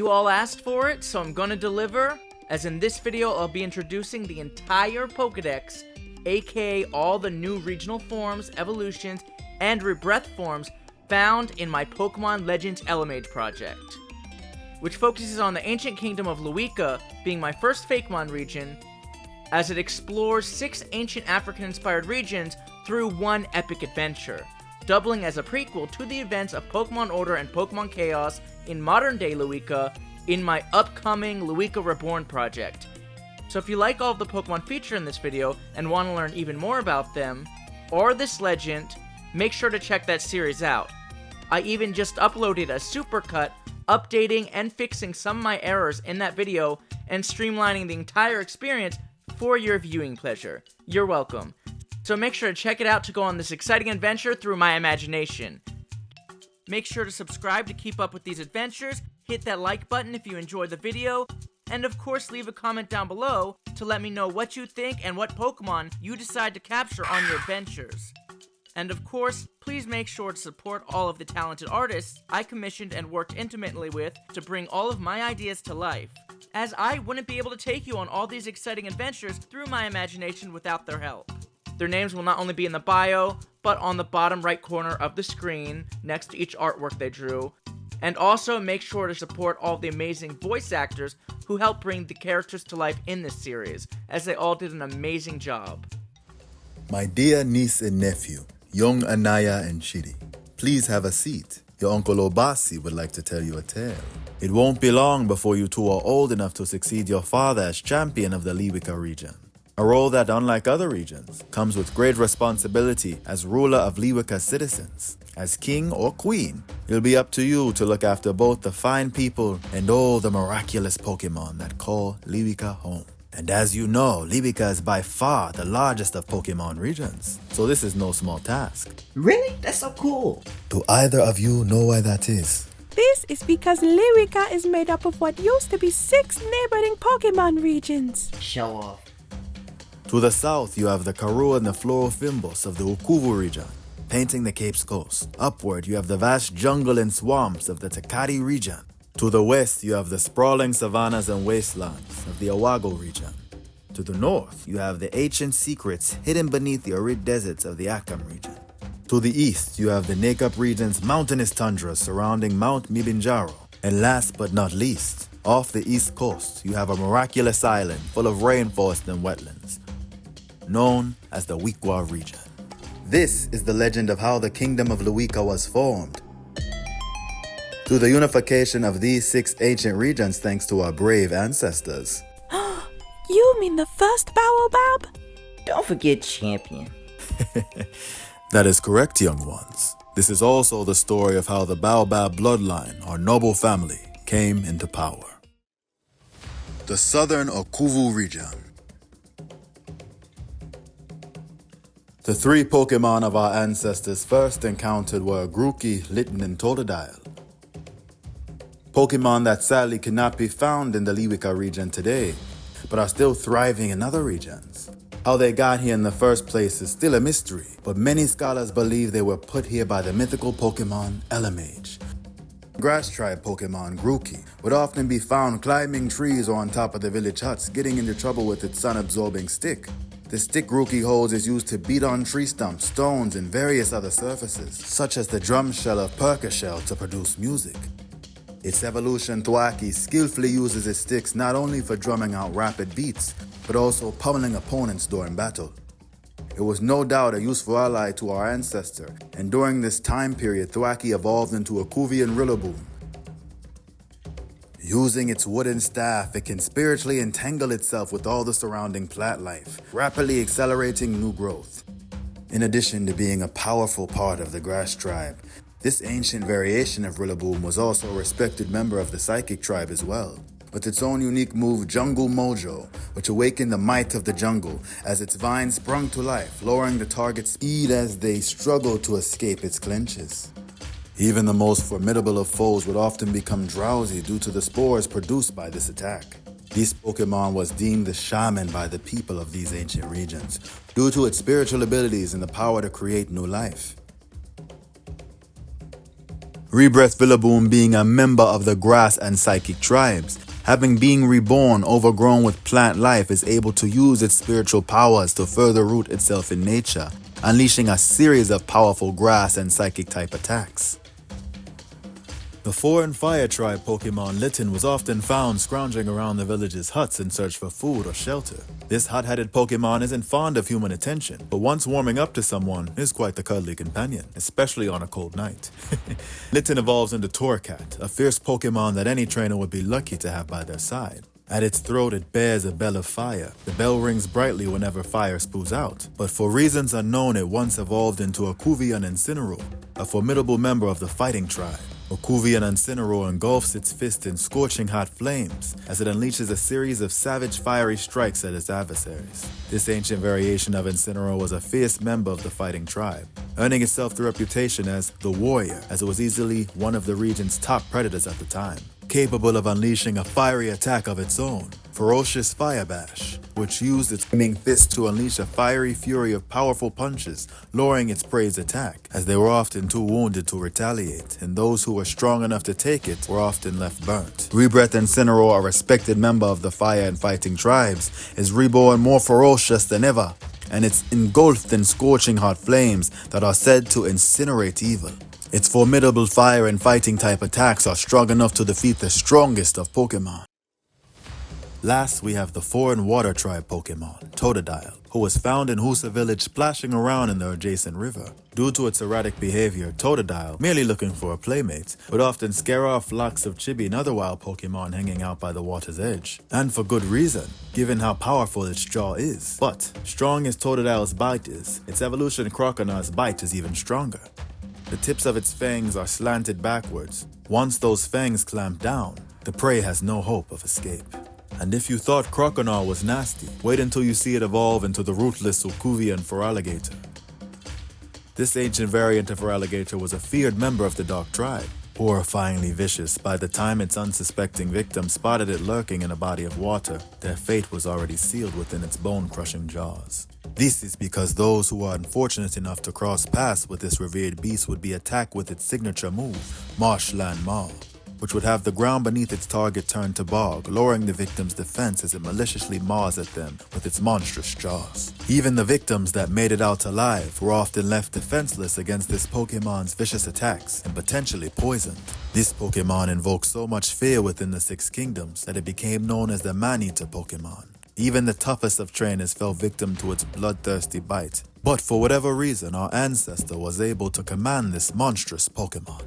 You all asked for it, so I'm gonna deliver, as in this video I'll be introducing the entire Pokédex, aka all the new regional forms, evolutions, and rebreath forms found in my Pokemon Legends Elemage project, which focuses on the ancient kingdom of Leweka being my first Fakemon region, as it explores 6 ancient African-inspired regions through one epic adventure, doubling as a prequel to the events of Pokemon Order and Pokemon Chaos in modern-day Leweka in my upcoming Leweka Reborn project. So if you like all of the Pokemon featured in this video and want to learn even more about them, or this legend, make sure to check that series out. I even just uploaded a supercut, updating and fixing some of my errors in that video and streamlining the entire experience for your viewing pleasure. You're welcome. So make sure to check it out to go on this exciting adventure through my imagination. Make sure to subscribe to keep up with these adventures, hit that like button if you enjoyed the video, and of course leave a comment down below to let me know what you think and what Pokemon you decide to capture on your adventures. And of course, please make sure to support all of the talented artists I commissioned and worked intimately with to bring all of my ideas to life, as I wouldn't be able to take you on all these exciting adventures through my imagination without their help. Their names will not only be in the bio, but on the bottom right corner of the screen, next to each artwork they drew. And also make sure to support all the amazing voice actors who helped bring the characters to life in this series, as they all did an amazing job. My dear niece and nephew, young Anaya and Chidi, please have a seat. Your Uncle Obasi would like to tell you a tale. It won't be long before you two are old enough to succeed your father as champion of the Leweka region. A role that, unlike other regions, comes with great responsibility as ruler of Leweka's citizens. As king or queen, it'll be up to you to look after both the fine people and all the miraculous Pokemon that call Leweka home. And as you know, Leweka is by far the largest of Pokemon regions, so this is no small task. Really? That's so cool. Do either of you know why that is? This is because Leweka is made up of what used to be 6 neighboring Pokemon regions. Show off. To the south, you have the Karoo and the Florofimboss of the Ukuvi region, painting the Cape's coast. Upward, you have the vast jungle and swamps of the Takati region. To the west, you have the sprawling savannas and wastelands of the Iwago region. To the north, you have the ancient secrets hidden beneath the arid deserts of the Akhem region. To the east, you have the Nekup region's mountainous tundra surrounding Mount Mibanjaro. And last but not least, off the east coast, you have a miraculous island full of rainforest and wetlands, known as the Wiiqua Region. This is the legend of how the kingdom of Leweka was formed. Through the unification of these 6 ancient regions thanks to our brave ancestors. You mean the first Baobab? Don't forget champion. That is correct, young ones. This is also the story of how the Baobab Bloodline, our noble family, came into power. The southern Ukuvi region. The 3 Pokemon of our ancestors first encountered were Grookey, Litten, and Totodile. Pokemon that sadly cannot be found in the Leweka region today, but are still thriving in other regions. How they got here in the first place is still a mystery, but many scholars believe they were put here by the mythical Pokemon Elemage. Grass tribe Pokemon Grookey would often be found climbing trees or on top of the village huts, getting into trouble with its sun-absorbing stick. The stick Grookey holds is used to beat on tree stumps, stones, and various other surfaces, such as the drum shell of Perka Shell, to produce music. Its evolution Thwackey skillfully uses its sticks not only for drumming out rapid beats, but also pummeling opponents during battle. It was no doubt a useful ally to our ancestor, and during this time period Thwackey evolved into Ukuvi and Rillaboom. Using its wooden staff, it can spiritually entangle itself with all the surrounding plant life, rapidly accelerating new growth. In addition to being a powerful part of the grass tribe, this ancient variation of Rillaboom was also a respected member of the psychic tribe as well, with its own unique move Jungle Mojo, which awakened the might of the jungle as its vines sprung to life, lowering the target's speed as they struggled to escape its clinches. Even the most formidable of foes would often become drowsy due to the spores produced by this attack. This Pokemon was deemed the shaman by the people of these ancient regions, due to its spiritual abilities and the power to create new life. Rebirth Villaboom being a member of the grass and psychic tribes, having been reborn overgrown with plant life, is able to use its spiritual powers to further root itself in nature, unleashing a series of powerful grass and psychic type attacks. The 4 and Fire tribe Pokemon Litten was often found scrounging around the village's huts in search for food or shelter. This hot-headed Pokemon isn't fond of human attention, but once warming up to someone is quite the cuddly companion, especially on a cold night. Litten evolves into Torracat, a fierce Pokemon that any trainer would be lucky to have by their side. At its throat it bears a bell of fire. The bell rings brightly whenever fire spews out, but for reasons unknown it once evolved into Ukuvi and Incineroar, a formidable member of the fighting tribe. Ukuvi and Incineroar engulfs its fist in scorching hot flames as it unleashes a series of savage fiery strikes at its adversaries. This ancient variation of Incineroar was a fierce member of the fighting tribe, earning itself the reputation as the warrior, as it was easily one of the region's top predators at the time, capable of unleashing a fiery attack of its own, Ferocious Fire Bash, which used its flaming fist to unleash a fiery fury of powerful punches, luring its prey's attack, as they were often too wounded to retaliate, and those who were strong enough to take it were often left burnt. Rebirth Incineroar, a respected member of the fire and fighting tribes, is reborn more ferocious than ever, and it's engulfed in scorching hot flames that are said to incinerate evil. Its formidable fire and fighting type attacks are strong enough to defeat the strongest of Pokemon. Last, we have the 4 and Water tribe Pokemon, Totodile, who was found in Husa village splashing around in the adjacent river. Due to its erratic behavior, Totodile, merely looking for a playmate, would often scare off flocks of chibi and other wild Pokemon hanging out by the water's edge. And for good reason, given how powerful its jaw is. But, strong as Totodile's bite is, its evolution Crocona's bite is even stronger. The tips of its fangs are slanted backwards. Once those fangs clamp down, the prey has no hope of escape. And if you thought Croconaw was nasty, wait until you see it evolve into the ruthless Ukuvi and Feraligatr. This ancient variant of Feraligatr was a feared member of the Dark Tribe, horrifyingly vicious. By the time its unsuspecting victim spotted it lurking in a body of water, their fate was already sealed within its bone-crushing jaws. This is because those who are unfortunate enough to cross paths with this revered beast would be attacked with its signature move, Marshland Maw, which would have the ground beneath its target turned to bog, lowering the victim's defense as it maliciously maws at them with its monstrous jaws. Even the victims that made it out alive were often left defenseless against this Pokemon's vicious attacks and potentially poisoned. This Pokemon invoked so much fear within the 6 kingdoms that it became known as the Man-Eater Pokemon. Even the toughest of trainers fell victim to its bloodthirsty bite. But for whatever reason, our ancestor was able to command this monstrous Pokemon.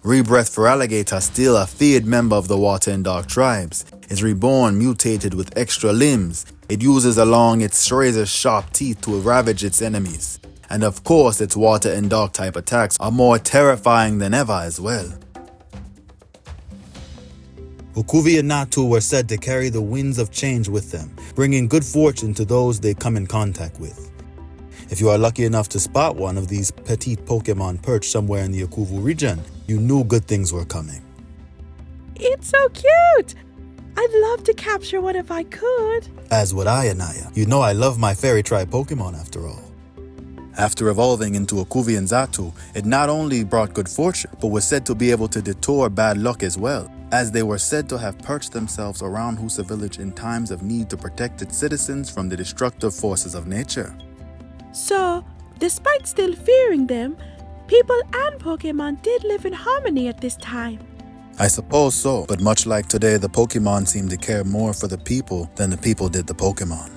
Rebirth Feraligatr, still a feared member of the Water and Dark tribes, is reborn mutated with extra limbs. It uses along its razor-sharp teeth to ravage its enemies. And of course, its Water and Dark type attacks are more terrifying than ever as well. Ukuvi and Natu were said to carry the winds of change with them, bringing good fortune to those they come in contact with. If you are lucky enough to spot one of these petite Pokemon perched somewhere in the Ukuvi region, you knew good things were coming. It's so cute! I'd love to capture one if I could. As would I, Anaya. You know I love my fairy tribe Pokemon after all. After evolving into Ukuvi and Xatu, it not only brought good fortune, but was said to be able to detour bad luck as well, as they were said to have perched themselves around Husa village in times of need to protect its citizens from the destructive forces of nature. So, despite still fearing them, people and Pokemon did live in harmony at this time. I suppose so, but much like today, the Pokemon seemed to care more for the people than the people did the Pokemon.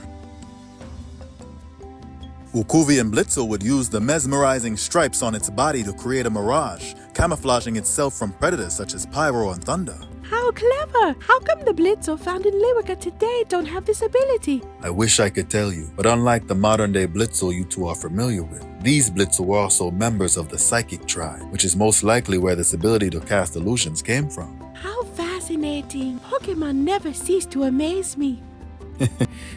Ukuvi and Blitzel would use the mesmerizing stripes on its body to create a mirage, camouflaging itself from predators such as Pyro and Thunder. How clever! How come the Blitzel found in Leweka today don't have this ability? I wish I could tell you, but unlike the modern-day Blitzel you two are familiar with, these Blitzel were also members of the Psychic tribe, which is most likely where this ability to cast illusions came from. How fascinating! Pokemon never cease to amaze me.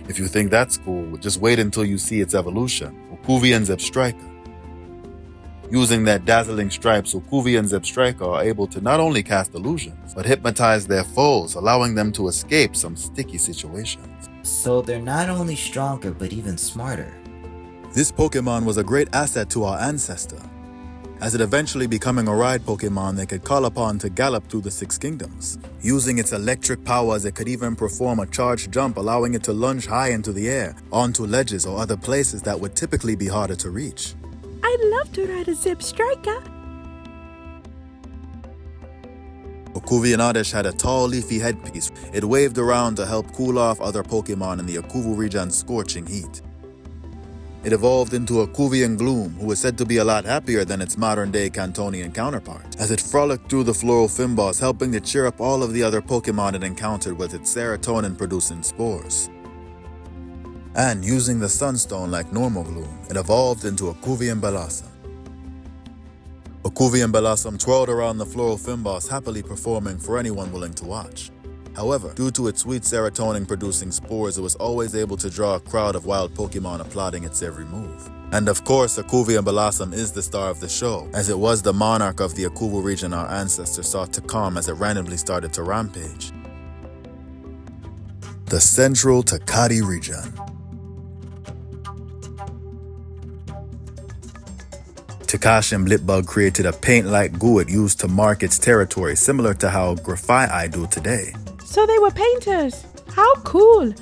If you think that's cool, just wait until you see its evolution, Ukuvi and Zebstrika. Using that dazzling stripes, Ukuvi and Zebstrika are able to not only cast illusions, but hypnotize their foes, allowing them to escape some sticky situations. So they're not only stronger, but even smarter. This Pokemon was a great asset to our ancestor. as it eventually becoming a ride Pokemon they could call upon to gallop through the 6 kingdoms. Using its electric powers, it could even perform a charged jump, allowing it to lunge high into the air, onto ledges or other places that would typically be harder to reach. I'd love to ride a Zip Striker. Ukuvi and Oddish had a tall leafy headpiece. It waved around to help cool off other Pokemon in the Ukuvi region's scorching heat. It evolved into Ukuvi and Gloom, who was said to be a lot happier than its modern-day Cantonian counterpart, as it frolicked through the floral Fimballs, helping to cheer up all of the other Pokemon it encountered with its serotonin-producing spores. And using the Sunstone like normal Gloom, it evolved into Ukuvi and Blossom. Ukuvi and Blossom twirled around the floral Fimballs, happily performing for anyone willing to watch. However, due to its sweet serotonin-producing spores, it was always able to draw a crowd of wild Pokemon applauding its every move. And of course, Ukuvi and Blossom is the star of the show, as it was the monarch of the Iwago region our ancestors sought to calm as it randomly started to rampage. The Central Takati Region. Takashi and Blipbug created a paint-like goo it used to mark its territory, similar to how Grafai do today. So they were painters. How cool.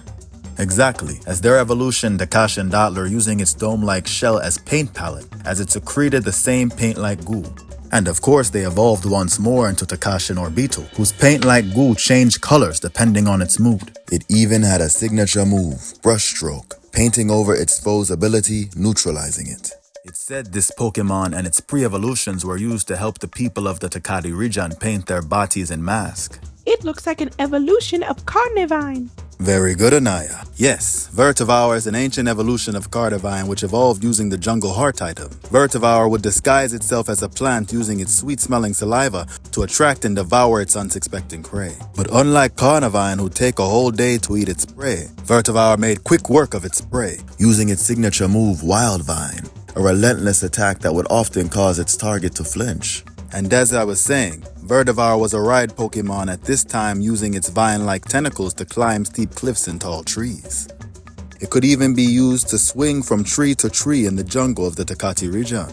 Exactly, as their evolution, Takashi and Dottler using its dome-like shell as paint palette, as it secreted the same paint-like goo. And of course, they evolved once more into Takashi and Orbito, whose paint-like goo changed colors depending on its mood. It even had a signature move, brushstroke, painting over its foe's ability, neutralizing it. It's said this Pokemon and its pre-evolutions were used to help the people of the Takati region paint their bodies and masks. It looks like an evolution of Carnivine. Very good, Anaya. Yes, Vertivour is an ancient evolution of Cardivine which evolved using the jungle heart item. Vertivour would disguise itself as a plant using its sweet-smelling saliva to attract and devour its unsuspecting prey. But unlike Carnivine, who take a whole day to eat its prey, Vertivour made quick work of its prey, using its signature move, Wild Vine, a relentless attack that would often cause its target to flinch. And as I was saying, Vertivour was a ride Pokemon at this time, using its vine-like tentacles to climb steep cliffs and tall trees. It could even be used to swing from tree to tree in the jungle of the Takati region.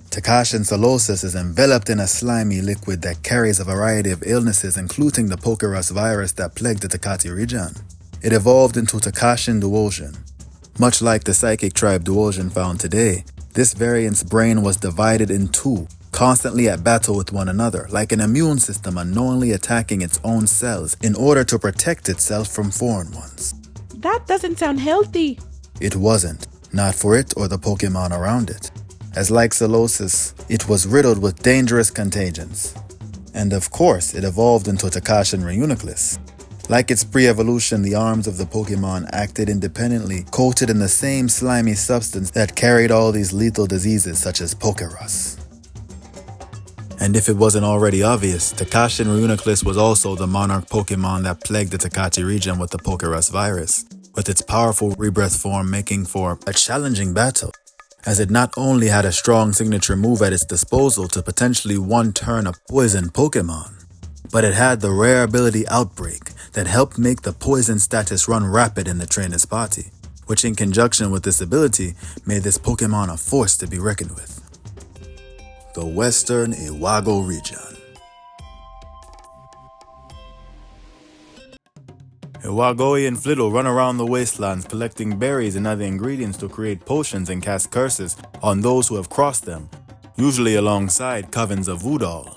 Takashin Solosis is enveloped in a slimy liquid that carries a variety of illnesses, including the POKÉDEX virus that plagued the Takati region. It evolved into Takashin Duosion. Much like the psychic tribe Duosion found today, this variant's brain was divided in two, constantly at battle with one another, like an immune system unknowingly attacking its own cells in order to protect itself from foreign ones. That doesn't sound healthy. It wasn't, not for it or the Pokemon around it. As like Solosis, it was riddled with dangerous contagions. And of course, it evolved into Takashin Reuniclus. Like its pre-evolution, the arms of the Pokemon acted independently, coated in the same slimy substance that carried all these lethal diseases such as POKÉDEX. And if it wasn't already obvious, Takashin Reuniclus was also the monarch Pokemon that plagued the Takati region with the POKÉDEX virus, with its powerful rebirth form making for a challenging battle, as it not only had a strong signature move at its disposal to potentially one-turn a poison Pokemon, but it had the rare ability Outbreak that helped make the poison status run rapid in the trainer's party, which in conjunction with this ability made this Pokemon a force to be reckoned with. The Western Iwago Region. Iwagoi and Flittle run around the wastelands collecting berries and other ingredients to create potions and cast curses on those who have crossed them, usually alongside covens of Woodall.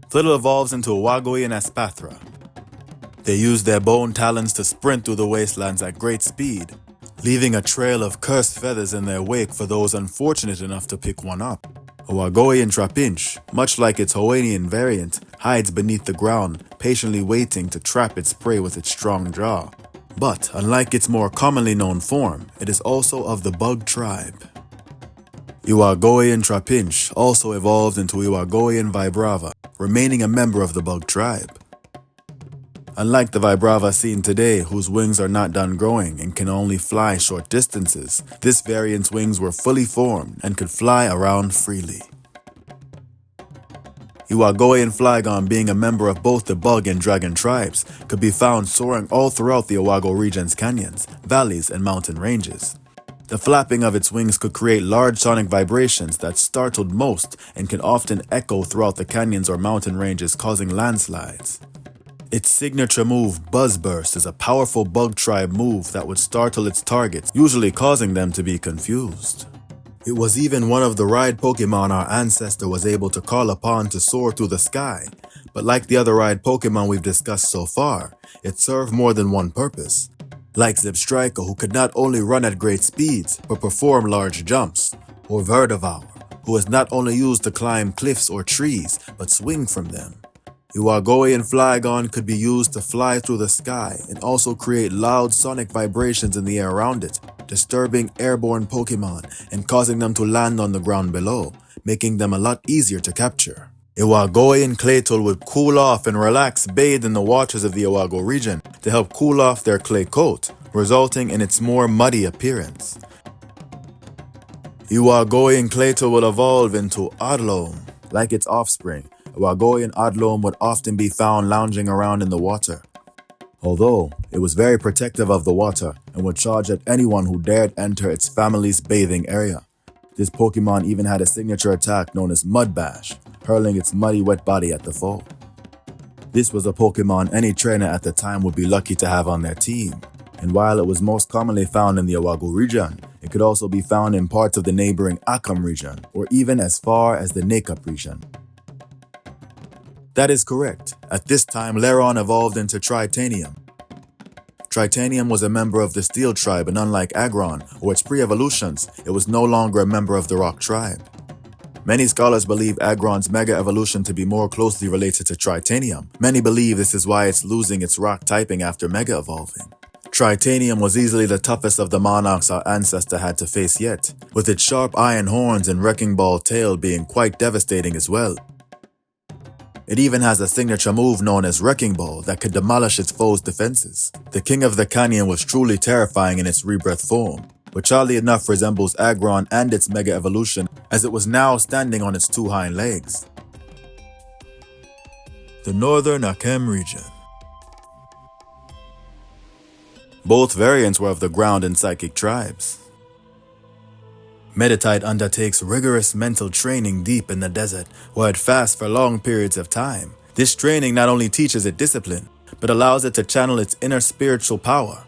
Flittle evolves into Iwagoi and Espathra. They use their bone talons to sprint through the wastelands at great speed, leaving a trail of cursed feathers in their wake for those unfortunate enough to pick one up. Iwago and Trapinch, much like its Hoennian variant, hides beneath the ground, patiently waiting to trap its prey with its strong jaw. But, unlike its more commonly known form, it is also of the bug tribe. Iwago and Trapinch also evolved into Iwago and Vibrava, remaining a member of the bug tribe. Unlike the Vibrava seen today, whose wings are not done growing and can only fly short distances, this variant's wings were fully formed and could fly around freely. Iwago and Flygon, being a member of both the bug and dragon tribes, could be found soaring all throughout the Iwago region's canyons, valleys, and mountain ranges. The flapping of its wings could create large sonic vibrations that startled most and can often echo throughout the canyons or mountain ranges, causing landslides. Its signature move, Buzz Burst, is a powerful bug tribe move that would startle its targets, usually causing them to be confused. It was even one of the ride Pokemon our ancestor was able to call upon to soar through the sky, but like the other ride Pokemon we've discussed so far, it served more than one purpose. Like Zebstrika, who could not only run at great speeds, but perform large jumps, or Verdevour, who is not only used to climb cliffs or trees, but swing from them. Iwago and Flygon could be used to fly through the sky and also create loud sonic vibrations in the air around it, disturbing airborne Pokemon and causing them to land on the ground below, making them a lot easier to capture. Iwago and Claytul would cool off and relax bathed in the waters of the Iwago region to help cool off their clay coat, resulting in its more muddy appearance. Iwago and Claytul would evolve into Odloam, like its offspring. Iwago and Odloam would often be found lounging around in the water. Although, it was very protective of the water and would charge at anyone who dared enter its family's bathing area. This Pokemon even had a signature attack known as Mud Bash, hurling its muddy wet body at the foe. This was a Pokemon any trainer at the time would be lucky to have on their team, and while it was most commonly found in the Iwago region, it could also be found in parts of the neighboring Akhem region, or even as far as the Nekup region. That is correct. At this time, Lairon evolved into Tritanium. Tritanium was a member of the Steel tribe, and unlike Aggron or its pre-evolutions, it was no longer a member of the Rock tribe. Many scholars believe Aggron's mega evolution to be more closely related to Tritanium. Many believe this is why it's losing its rock typing after mega evolving. Tritanium was easily the toughest of the monarchs our ancestor had to face yet, with its sharp iron horns and wrecking ball tail being quite devastating as well. It even has a signature move known as Wrecking Ball that could demolish its foes' defenses. The King of the Canyon was truly terrifying in its rebirth form, which oddly enough resembles Aggron and its mega evolution, as it was now standing on its two hind legs. The Northern Akhem Region. Both variants were of the ground and psychic tribes. Meditite undertakes rigorous mental training deep in the desert, where it fasts for long periods of time. This training not only teaches it discipline, but allows it to channel its inner spiritual power.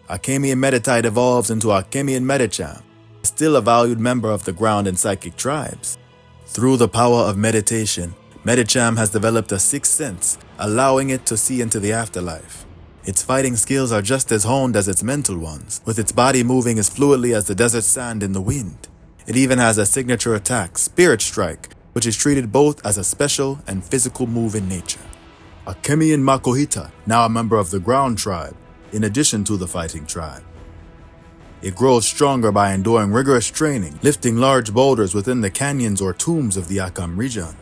Akhemian Meditite evolves into Akhemian Medicham, still a valued member of the ground and psychic tribes. Through the power of meditation, Medicham has developed a sixth sense, allowing it to see into the afterlife. Its fighting skills are just as honed as its mental ones, with its body moving as fluidly as the desert sand in the wind. It even has a signature attack, Spirit Strike, which is treated both as a special and physical move in nature. Akhemian Makuhita, now a member of the ground tribe, in addition to the fighting tribe. It grows stronger by enduring rigorous training, lifting large boulders within the canyons or tombs of the Akhem region.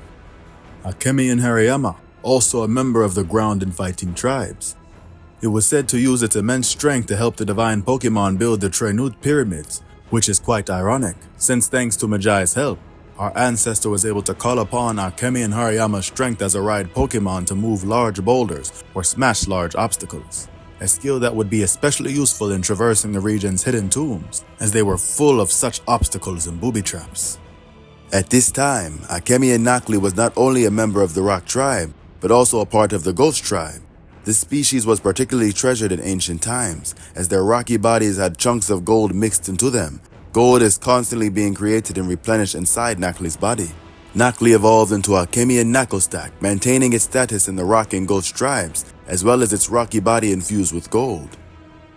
Akhemian Hariyama, also a member of the ground and fighting tribes. It was said to use its immense strength to help the Divine Pokémon build the Trenut Pyramids, which is quite ironic, since thanks to Majai's help, our ancestor was able to call upon Akhemian Hariyama's strength as a ride Pokémon to move large boulders or smash large obstacles, a skill that would be especially useful in traversing the region's hidden tombs, as they were full of such obstacles and booby traps. At this time, Akhemian Nakli was not only a member of the Rock tribe, but also a part of the Ghost tribe. This species was particularly treasured in ancient times, as their rocky bodies had chunks of gold mixed into them. Gold is constantly being created and replenished inside Nakli's body. Nakli evolved into Akhemian Nakostak, maintaining its status in the Rock and Ghost tribes, as well as its rocky body infused with gold.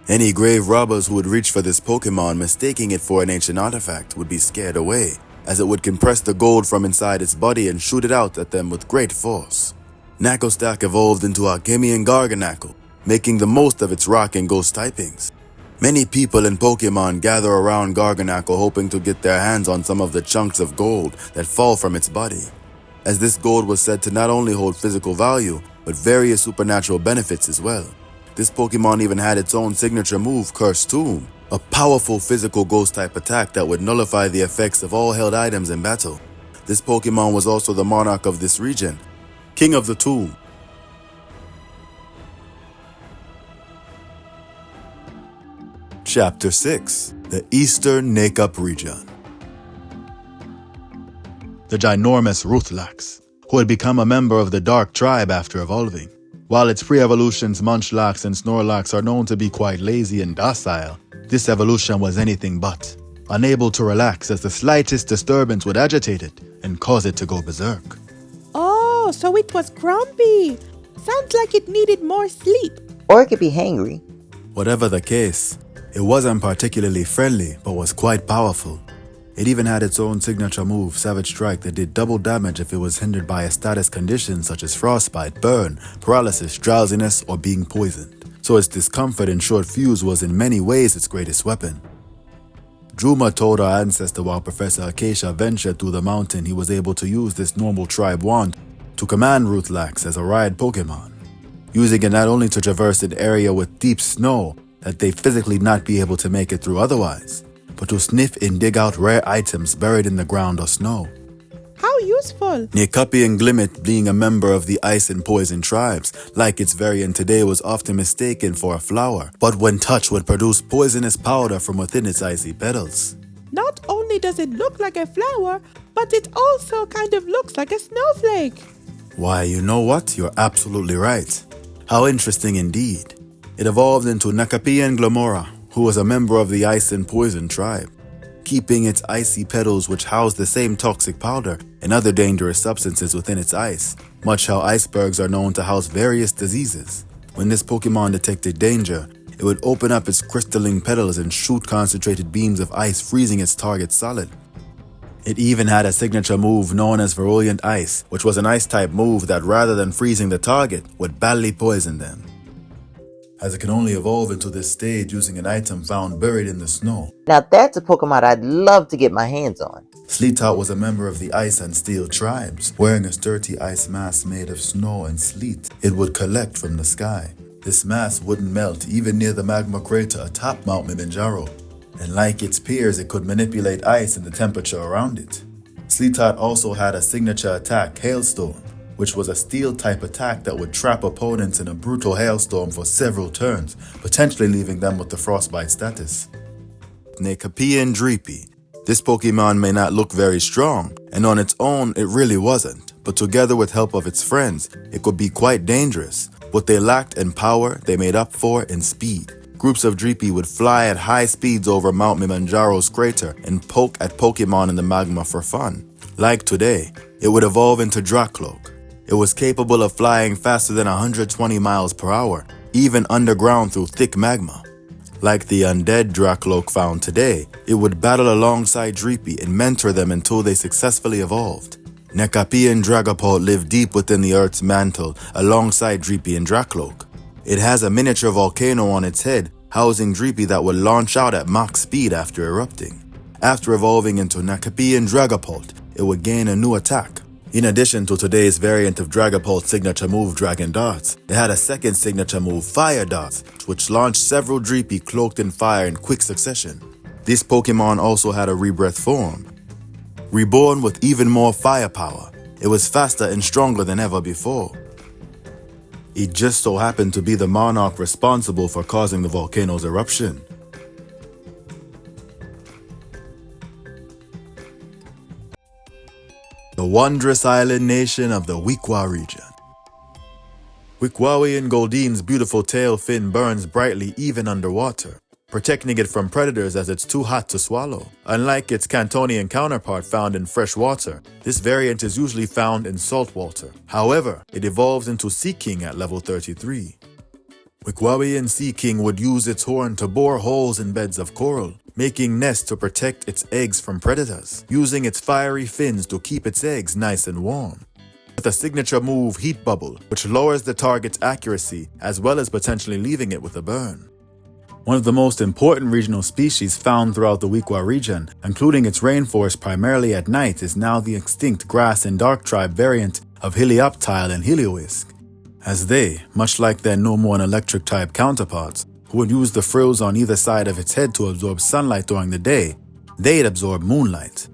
Any grave robbers who would reach for this Pokemon mistaking it for an ancient artifact would be scared away, as it would compress the gold from inside its body and shoot it out at them with great force. Nakostak evolved into Akhemian Garganacl, making the most of its rock and ghost typings. Many people and Pokemon gather around Garganacl hoping to get their hands on some of the chunks of gold that fall from its body, as this gold was said to not only hold physical value, but various supernatural benefits as well. This Pokemon even had its own signature move, Cursed Tomb, a powerful physical ghost-type attack that would nullify the effects of all held items in battle. This Pokemon was also the monarch of this region, King of the Tomb. Chapter 6. the Eastern Nekup Region. The ginormous Ruthlax, who had become a member of the Dark Tribe after evolving. While its pre-evolutions Munchlax and Snorlax are known to be quite lazy and docile, this evolution was anything but, unable to relax as the slightest disturbance would agitate it and cause it to go berserk. Oh, so it was grumpy. Sounds like it needed more sleep. Or it could be hangry. Whatever the case, it wasn't particularly friendly but was quite powerful. It even had its own signature move, Savage Strike, that did double damage if it was hindered by a status condition such as frostbite, burn, paralysis, drowsiness, or being poisoned. So its discomfort and short fuse was in many ways its greatest weapon. Druma told our ancestor while Professor Acacia ventured through the mountain he was able to use this normal tribe wand to command Ruthlax as a ride Pokemon, using it not only to traverse an area with deep snow that they physically not be able to make it through otherwise, but to sniff and dig out rare items buried in the ground or snow. How useful. Nekupi and Glimmet, being a member of the Ice and Poison tribes, like its variant today, was often mistaken for a flower, but when touched would produce poisonous powder from within its icy petals. Not only does it look like a flower, but it also kind of looks like a snowflake. Why, you know what? You're absolutely right. How interesting indeed. It evolved into Nekupi Glamora, who was a member of the Ice and Poison tribe, keeping its icy petals which housed the same toxic powder and other dangerous substances within its ice, much how icebergs are known to house various diseases. When this Pokemon detected danger, it would open up its crystalline petals and shoot concentrated beams of ice, freezing its target solid. It even had a signature move known as Virulent Ice, which was an ice-type move that rather than freezing the target, would badly poison them, as it can only evolve into this stage using an item found buried in the snow. Now that's a Pokemon I'd love to get my hands on. Sleetout was a member of the Ice and Steel tribes, wearing a sturdy ice mask made of snow and sleet it would collect from the sky. This mass wouldn't melt even near the magma crater atop Mount Kilimanjaro, and like its peers, it could manipulate ice and the temperature around it. Sleetout also had a signature attack, Hailstorm, which was a steel-type attack that would trap opponents in a brutal hailstorm for several turns, potentially leaving them with the frostbite status. Nekupi and Dreepy. This Pokemon may not look very strong, and on its own it really wasn't, but together with help of its friends, it could be quite dangerous. What they lacked in power, they made up for in speed. Groups of Dreepy would fly at high speeds over Mount Kilimanjaro's crater and poke at Pokemon in the magma for fun. Like today, it would evolve into Dracloak. It was capable of flying faster than 120 miles per hour, even underground through thick magma. Like the undead Dracloak found today, it would battle alongside Dreepy and mentor them until they successfully evolved. Nekupi and Dragapult live deep within the Earth's mantle alongside Dreepy and Dracloak. It has a miniature volcano on its head, housing Dreepy that would launch out at Mach speed after erupting. After evolving into Nekupi and Dragapult, it would gain a new attack. In addition to today's variant of Dragapult's signature move, Dragon Darts, it had a second signature move, Fire Darts, which launched several Dreepy cloaked in fire in quick succession. This Pokemon also had a rebirth form. Reborn with even more firepower, it was faster and stronger than ever before. It just so happened to be the monarch responsible for causing the volcano's eruption. The wondrous island nation of the Wiiqua Region. Wiiqua Goldine's beautiful tail fin burns brightly even underwater, protecting it from predators as it's too hot to swallow. Unlike its Cantonian counterpart found in fresh water, this variant is usually found in salt water. However, it evolves into Sea King at level 33. Wiiqua Sea King would use its horn to bore holes in beds of coral, making nests to protect its eggs from predators, using its fiery fins to keep its eggs nice and warm. With a signature move, Heat Bubble, which lowers the target's accuracy as well as potentially leaving it with a burn. One of the most important regional species found throughout the Wiiqua region, including its rainforest primarily at night, is now the extinct grass and dark tribe variant of Helioptile and Helioisk, as they, much like their Nomor and electric type counterparts, who would use the frills on either side of its head to absorb sunlight during the day, they'd absorb moonlight.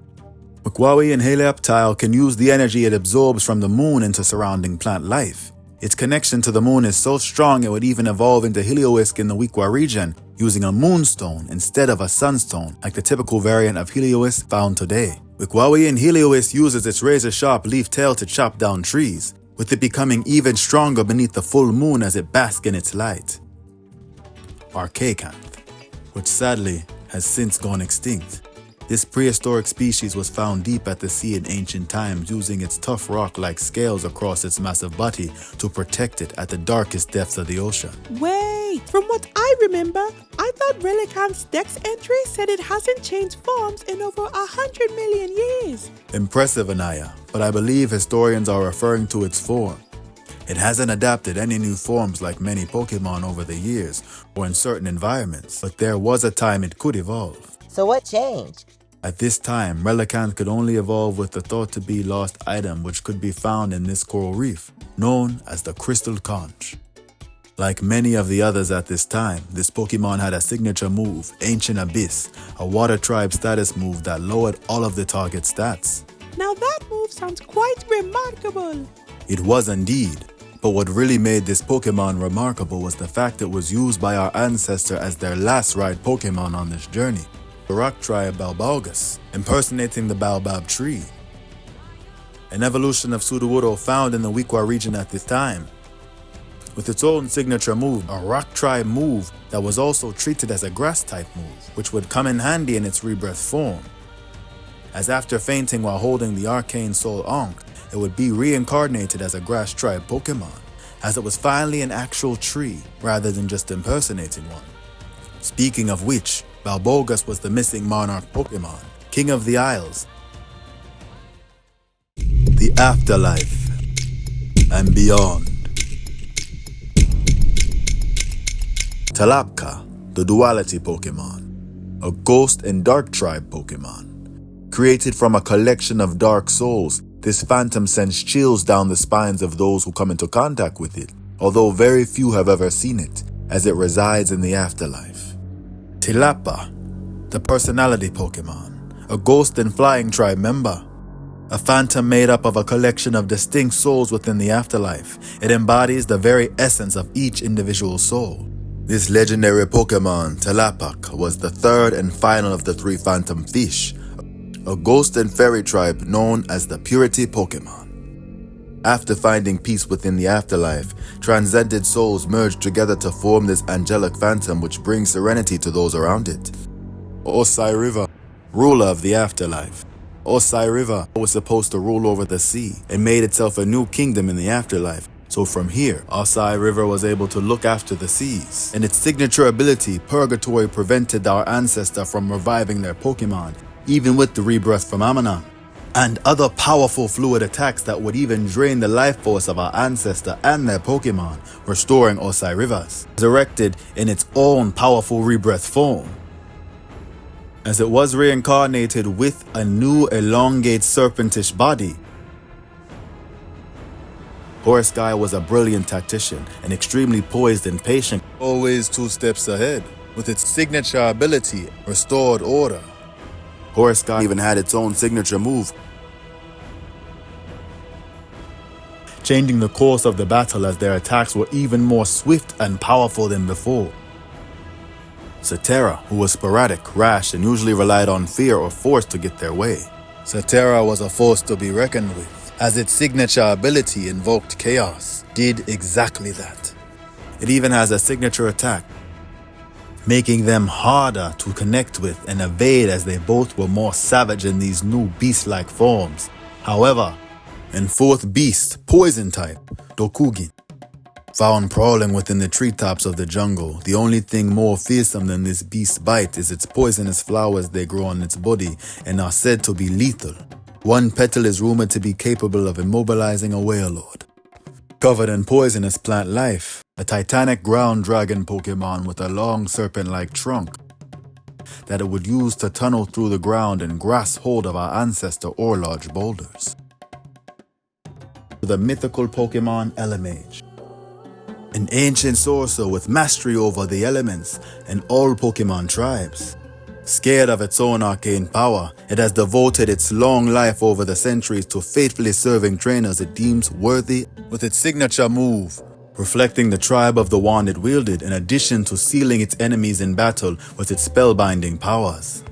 Wiiqua and Helioptile can use the energy it absorbs from the moon into surrounding plant life. Its connection to the moon is so strong it would even evolve into Heliolisk in the Wiiqua region, using a moonstone instead of a sunstone, like the typical variant of Heliolisk found today. Wiiqua Heliolisk uses its razor-sharp leaf tail to chop down trees, with it becoming even stronger beneath the full moon as it basks in its light. Archaecanth, which sadly has since gone extinct. This prehistoric species was found deep at the sea in ancient times, using its tough rock-like scales across its massive body to protect it at the darkest depths of the ocean. Wait, from what I remember, I thought Relicanth's Dex entry said it hasn't changed forms in over 100 million years. Impressive, Anaya, but I believe historians are referring to its form. It hasn't adapted any new forms like many Pokemon over the years or in certain environments, but there was a time it could evolve. So what changed? At this time, Relicanth could only evolve with the thought-to-be lost item which could be found in this coral reef, known as the Crystal Conch. Like many of the others at this time, this Pokemon had a signature move, Ancient Abyss, a water tribe status move that lowered all of the target stats. Now that move sounds quite remarkable. It was indeed, but what really made this Pokemon remarkable was the fact it was used by our ancestor as their last ride Pokemon on this journey. The rock tribe Balbalgus, impersonating the Baobab tree. An evolution of Sudowoodo found in the Wiiqua region at this time. With its own signature move, a rock tribe move that was also treated as a grass type move, which would come in handy in its rebirth form. As after fainting while holding the arcane soul Ankh, it would be reincarnated as a grass tribe Pokemon, as it was finally an actual tree rather than just impersonating one. Speaking of which, Balbalgus was the missing monarch Pokemon, King of the Isles, the Afterlife and beyond. Talapka, the Duality Pokemon, a Ghost and Dark Tribe Pokemon. Created from a collection of dark souls, this phantom sends chills down the spines of those who come into contact with it, although very few have ever seen it, as it resides in the afterlife. Tilapa, the Personality Pokemon, a Ghost and Flying Tribe member. A phantom made up of a collection of distinct souls within the afterlife. It embodies the very essence of each individual soul. This legendary Pokemon, Talapak, was the third and final of the three Phantom Fish, a Ghost and Fairy tribe known as the Purity Pokemon. After finding peace within the afterlife, transcended souls merge together to form this angelic phantom which brings serenity to those around it. Osai River, ruler of the afterlife. Osai River was supposed to rule over the sea and made itself a new kingdom in the afterlife. So from here, Osai River was able to look after the seas. And its signature ability, Purgatory, prevented our ancestor from reviving their Pokemon, even with the rebirth from Amanon, and other powerful fluid attacks that would even drain the life force of our ancestor and their Pokemon, restoring Osai Rivers, resurrected in its own powerful rebirth form. As it was reincarnated with a new elongate serpentish body. Horsky was a brilliant tactician and extremely poised and patient, always 2 steps ahead. With its signature ability, Restored Order. Horsky even had its own signature move, changing the course of the battle as their attacks were even more swift and powerful than before. Cetera, who was sporadic, rash, and usually relied on fear or force to get their way. Cetera was a force to be reckoned with, as its signature ability, Invoked Chaos, did exactly that. It even has a signature attack, making them harder to connect with and evade as they both were more savage in these new beast-like forms. However, in 4th beast, Poison type, Dokugin, found prowling within the treetops of the jungle, the only thing more fearsome than this beast's bite is its poisonous flowers they grow on its body and are said to be lethal. One petal is rumored to be capable of immobilizing a Wailord. Covered in poisonous plant life, a titanic ground dragon Pokemon with a long serpent-like trunk that it would use to tunnel through the ground and grasp hold of our ancestor or large boulders. The mythical Pokemon Elemage, an ancient sorcerer with mastery over the elements and all Pokemon tribes. Scared of its own arcane power, it has devoted its long life over the centuries to faithfully serving trainers it deems worthy with its signature move, reflecting the tribe of the wand it wielded in addition to sealing its enemies in battle with its spellbinding powers.